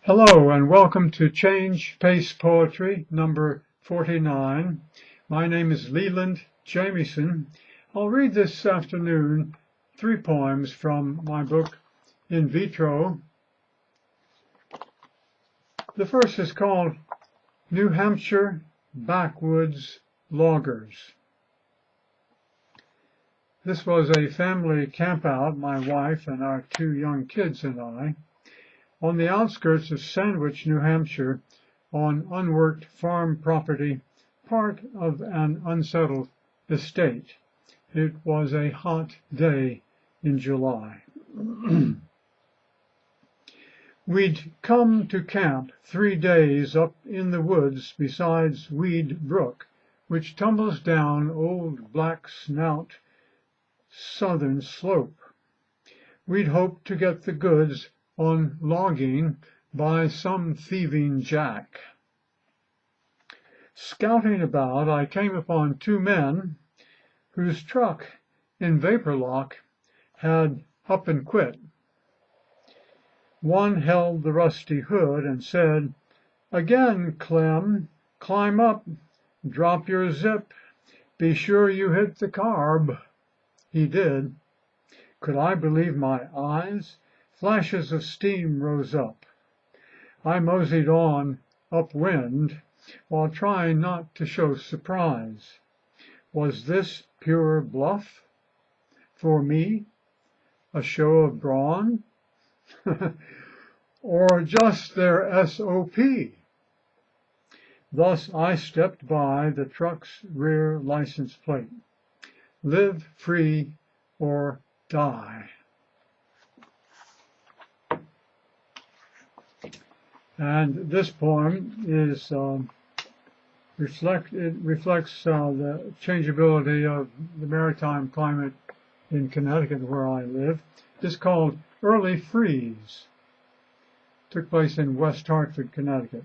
Hello and welcome to Change Pace Poetry number 49. My name is Leland Jamieson. I'll read this afternoon 3 poems from my book In Vitro. The first is called New Hampshire Backwoods Loggers. This was a family campout, my wife and our 2 young kids and I, on the outskirts of Sandwich, New Hampshire, on unworked farm property, part of an unsettled estate. It was a hot day in July. We'd come to camp 3 days up in the woods beside Weed Brook, which tumbles down Old Black Snout southern slope. We'd hoped to get the goods on logging by some thieving jack. Scouting about, I came upon 2 men whose truck in Vapor Lock had up and quit. One held the rusty hood and said, "Again, Clem, climb up, drop your zip, be sure you hit the carb." He did. Could I believe my eyes? Flashes of steam rose up. I moseyed on upwind while trying not to show surprise. Was this pure bluff? For me? A show of brawn? Or just their SOP? Thus I stepped by the truck's rear license plate. Live free or die. And this poem is reflects the changeability of the maritime climate in Connecticut, where I live. It's called Early Freeze. Took place in West Hartford, Connecticut.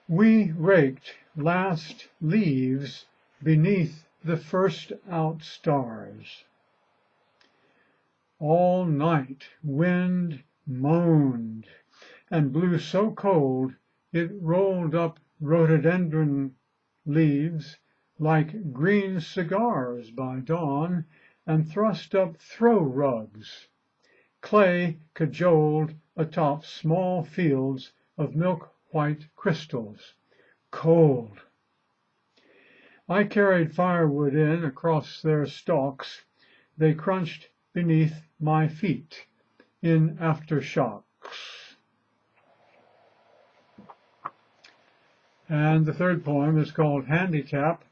We raked last leaves beneath the first out stars. All night wind moaned and blew so cold it rolled up rhododendron leaves like green cigars by dawn and thrust up throw rugs. Clay cajoled atop small fields of milk-white crystals. Cold. I carried firewood in across their stalks. They crunched beneath my feet in aftershocks. And the third poem is called Handicap.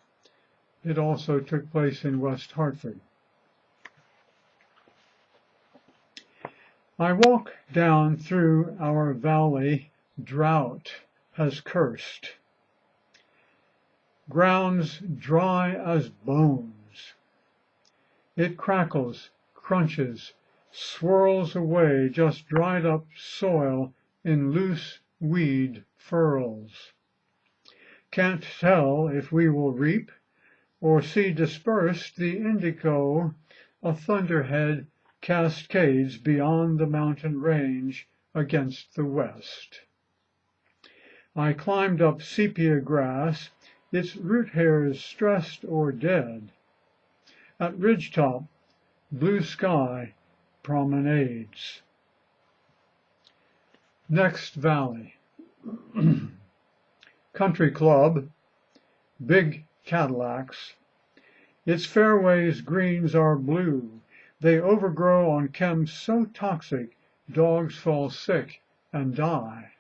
It also took place in West Hartford. I walk down through our valley, drought has cursed. Ground's dry as bones. It crackles, crunches, swirls away just dried up soil in loose weed furls. Can't tell if we will reap or see dispersed the indigo, a thunderhead cascades beyond the mountain range against the west. I climbed up sepia grass, its root hairs stressed or dead. At ridgetop, blue sky promenades. Next valley. Country club, big Cadillacs. Its fairways greens are blue. They overgrow on chems so toxic, dogs fall sick and die.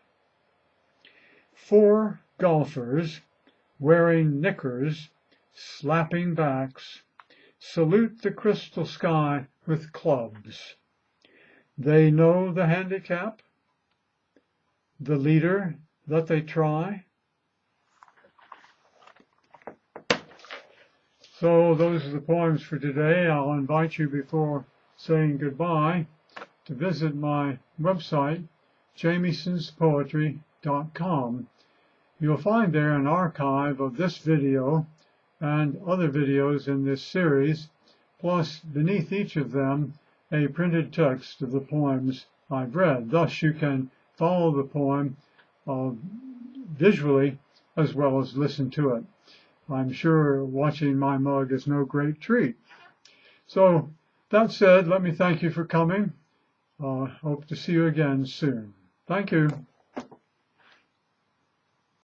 4 golfers, wearing knickers, slapping backs, salute the crystal sky with clubs. They know the handicap, the leader that they try. So those are the poems for today. I'll invite you, before saying goodbye, to visit my website, jamiesonspoetry.com. You'll find there an archive of this video and other videos in this series, plus beneath each of them a printed text of the poems I've read. Thus you can follow the poem visually as well as listen to it. I'm sure watching my mug is no great treat. So that said, let me thank you for coming. Hope to see you again soon. Thank you.